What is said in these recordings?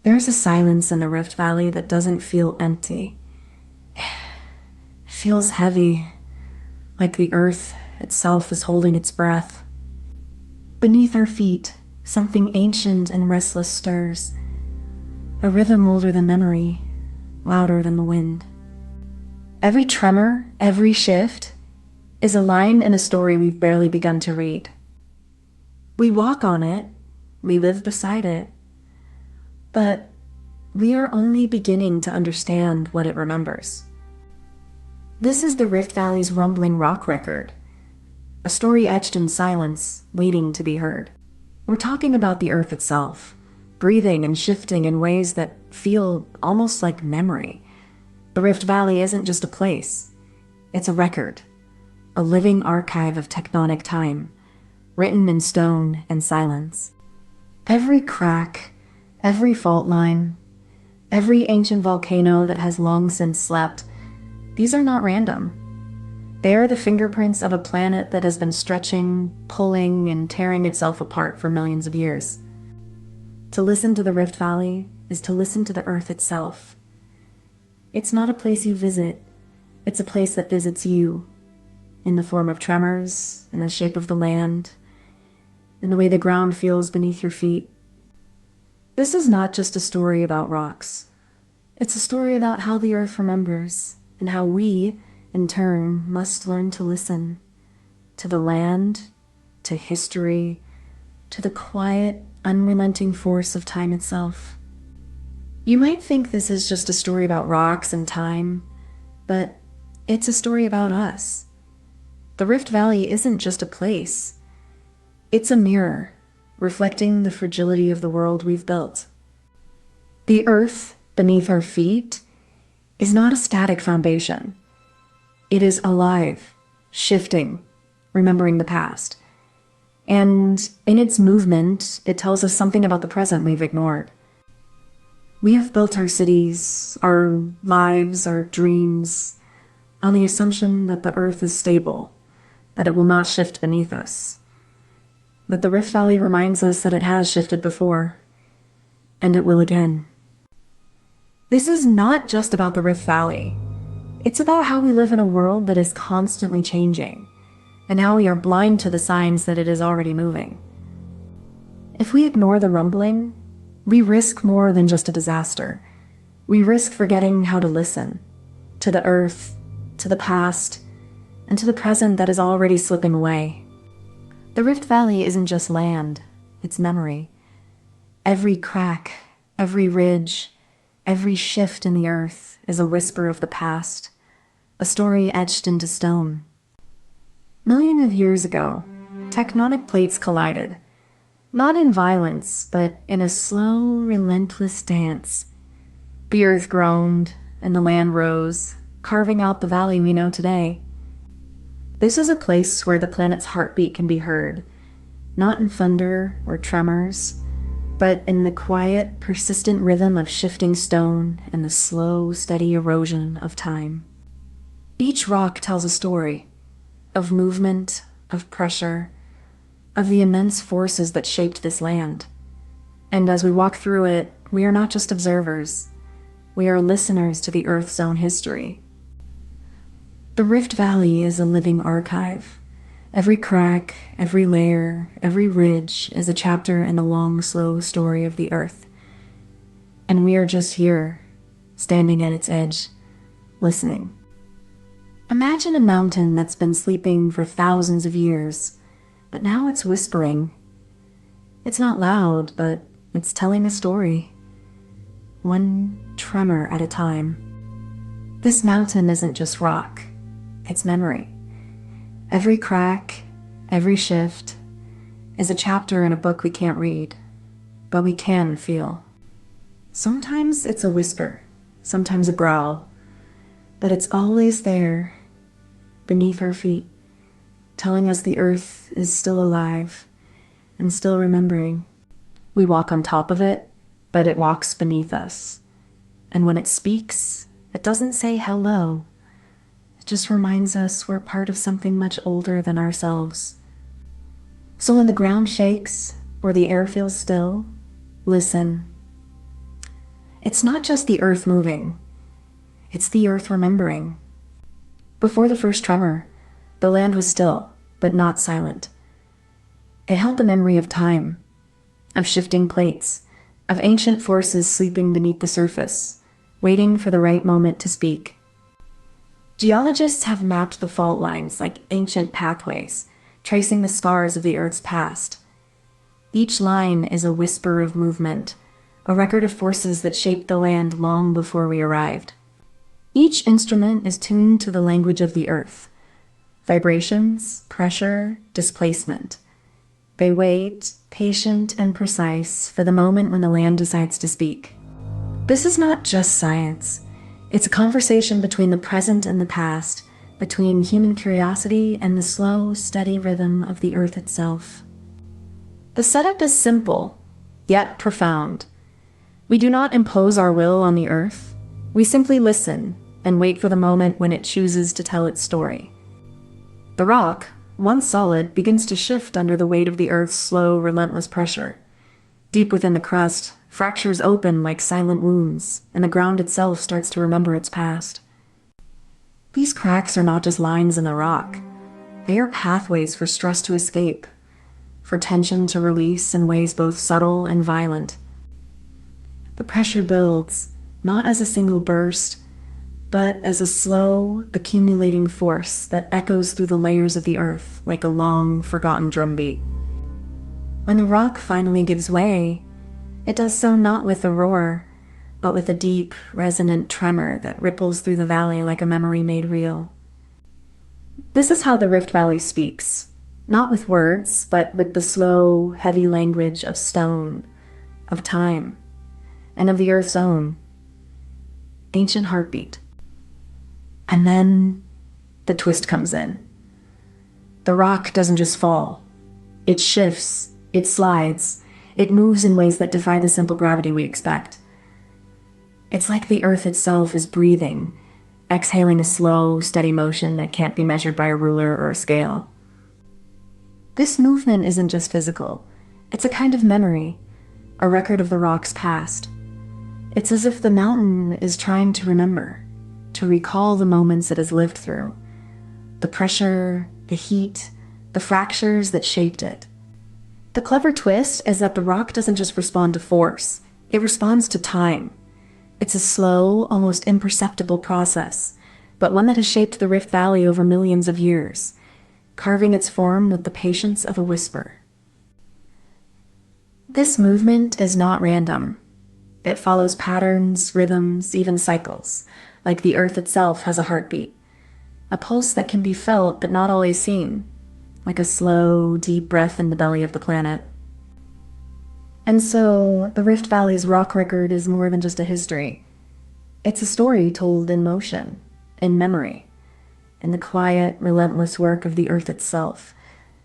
There's a silence in the Rift Valley that doesn't feel empty. It feels heavy, like the earth itself is holding its breath. Beneath our feet, something ancient and restless stirs, a rhythm older than memory, louder than the wind. Every tremor, every shift, is a line in a story we've barely begun to read. We walk on it, we live beside it, but we are only beginning to understand what it remembers. This is the Rift Valley's rumbling rock record, a story etched in silence, waiting to be heard. We're talking about the earth itself, breathing and shifting in ways that feel almost like memory. The Rift Valley isn't just a place, it's a record, a living archive of tectonic time, written in stone and silence. Every crack, every fault line, every ancient volcano that has long since slept, these are not random. They are the fingerprints of a planet that has been stretching, pulling, and tearing itself apart for millions of years. To listen to the Rift Valley is to listen to the Earth itself. It's not a place you visit, it's a place that visits you, in the form of tremors, in the shape of the land, in the way the ground feels beneath your feet. This is not just a story about rocks. It's a story about how the Earth remembers, and how we, in turn, must learn to listen to the land, to history, to the quiet, unrelenting force of time itself. You might think this is just a story about rocks and time, but it's a story about us. The Rift Valley isn't just a place. It's a mirror, reflecting the fragility of the world we've built. The earth beneath our feet is not a static foundation. It is alive, shifting, remembering the past. And in its movement, it tells us something about the present we've ignored. We have built our cities, our lives, our dreams, on the assumption that the earth is stable, that it will not shift beneath us. But the Rift Valley reminds us that it has shifted before, and it will again. This is not just about the Rift Valley. It's about how we live in a world that is constantly changing, and how we are blind to the signs that it is already moving. If we ignore the rumbling, we risk more than just a disaster. We risk forgetting how to listen to the earth, to the past, and to the present that is already slipping away. The Rift Valley isn't just land, it's memory. Every crack, every ridge, every shift in the earth is a whisper of the past, a story etched into stone. Millions of years ago, tectonic plates collided. Not in violence, but in a slow, relentless dance. The earth groaned, and the land rose, carving out the valley we know today. This is a place where the planet's heartbeat can be heard, not in thunder or tremors, but in the quiet, persistent rhythm of shifting stone and the slow, steady erosion of time. Each rock tells a story of movement, of pressure, of the immense forces that shaped this land. And as we walk through it, we are not just observers, we are listeners to the Earth's own history. The Rift Valley is a living archive. Every crack, every layer, every ridge is a chapter in the long, slow story of the Earth. And we are just here, standing at its edge, listening. Imagine a mountain that's been sleeping for thousands of years, but now it's whispering. It's not loud, but it's telling a story. One tremor at a time. This mountain isn't just rock, it's memory. Every crack, every shift, is a chapter in a book we can't read, but we can feel. Sometimes it's a whisper, sometimes a growl, but it's always there, beneath our feet, telling us the earth is still alive and still remembering. We walk on top of it, but it walks beneath us. And when it speaks, it doesn't say hello. It just reminds us we're part of something much older than ourselves. So when the ground shakes or the air feels still, listen. It's not just the earth moving, it's the earth remembering. Before the first tremor, the land was still, but not silent. It held the memory of time, of shifting plates, of ancient forces sleeping beneath the surface, waiting for the right moment to speak. Geologists have mapped the fault lines like ancient pathways, tracing the scars of the Earth's past. Each line is a whisper of movement, a record of forces that shaped the land long before we arrived. Each instrument is tuned to the language of the Earth. Vibrations, pressure, displacement. They wait, patient and precise, for the moment when the land decides to speak. This is not just science. It's a conversation between the present and the past, between human curiosity and the slow, steady rhythm of the Earth itself. The setup is simple, yet profound. We do not impose our will on the Earth. We simply listen and wait for the moment when it chooses to tell its story. The rock, once solid, begins to shift under the weight of the Earth's slow, relentless pressure. Deep within the crust, fractures open like silent wounds, and the ground itself starts to remember its past. These cracks are not just lines in the rock. They are pathways for stress to escape, for tension to release in ways both subtle and violent. The pressure builds, not as a single burst, but as a slow, accumulating force that echoes through the layers of the Earth like a long, forgotten drumbeat. When the rock finally gives way, it does so not with a roar, but with a deep, resonant tremor that ripples through the valley like a memory made real. This is how the Rift Valley speaks, not with words, but with the slow, heavy language of stone, of time, and of the Earth's own ancient heartbeat. And then the twist comes in. The rock doesn't just fall. It shifts, it slides, it moves in ways that defy the simple gravity we expect. It's like the Earth itself is breathing, exhaling a slow, steady motion that can't be measured by a ruler or a scale. This movement isn't just physical. It's a kind of memory, a record of the rock's past. It's as if the mountain is trying to remember, to recall the moments it has lived through, the pressure, the heat, the fractures that shaped it. The clever twist is that the rock doesn't just respond to force, it responds to time. It's a slow, almost imperceptible process, but one that has shaped the Rift Valley over millions of years, carving its form with the patience of a whisper. This movement is not random. It follows patterns, rhythms, even cycles, like the Earth itself has a heartbeat, a pulse that can be felt but not always seen, like a slow, deep breath in the belly of the planet. And so, the Rift Valley's rock record is more than just a history. It's a story told in motion, in memory, in the quiet, relentless work of the Earth itself,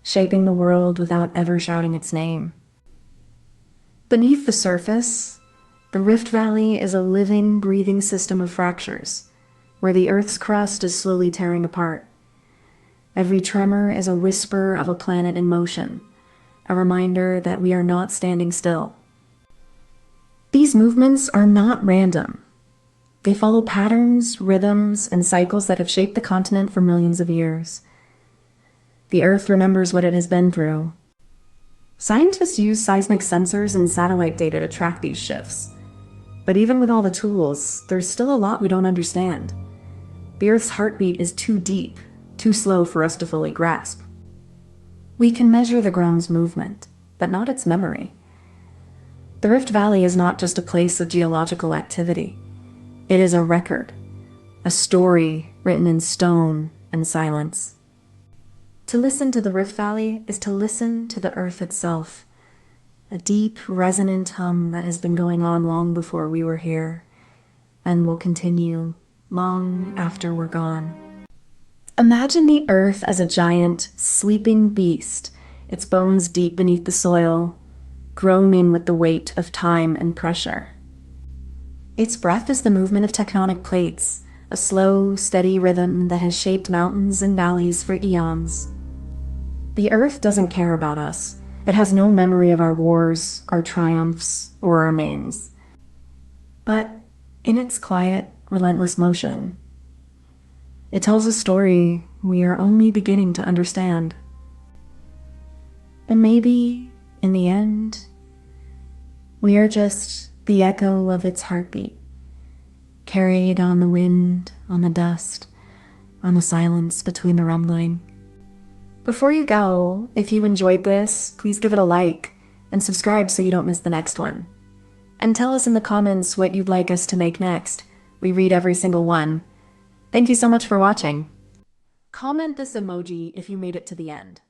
shaping the world without ever shouting its name. Beneath the surface, the Rift Valley is a living, breathing system of fractures, where the Earth's crust is slowly tearing apart. Every tremor is a whisper of a planet in motion, a reminder that we are not standing still. These movements are not random. They follow patterns, rhythms, and cycles that have shaped the continent for millions of years. The Earth remembers what it has been through. Scientists use seismic sensors and satellite data to track these shifts. But even with all the tools, there's still a lot we don't understand. The Earth's heartbeat is too deep, too slow for us to fully grasp. We can measure the ground's movement, but not its memory. The Rift Valley is not just a place of geological activity. It is a record, a story written in stone and silence. To listen to the Rift Valley is to listen to the Earth itself, a deep, resonant hum that has been going on long before we were here, and will continue long after we're gone. Imagine the Earth as a giant, sleeping beast, its bones deep beneath the soil, groaning with the weight of time and pressure. Its breath is the movement of tectonic plates, a slow, steady rhythm that has shaped mountains and valleys for eons. The Earth doesn't care about us. It has no memory of our wars, our triumphs, or our names. but in its quiet, relentless motion, it tells a story we are only beginning to understand. And maybe, in the end, we are just the echo of its heartbeat, carried on the wind, on the dust, on the silence between the rumbling. Before you go, if you enjoyed this, please give it a like and subscribe so you don't miss the next one. And tell us in the comments what you'd like us to make next. We read every single one. Thank you so much for watching. Comment this emoji if you made it to the end.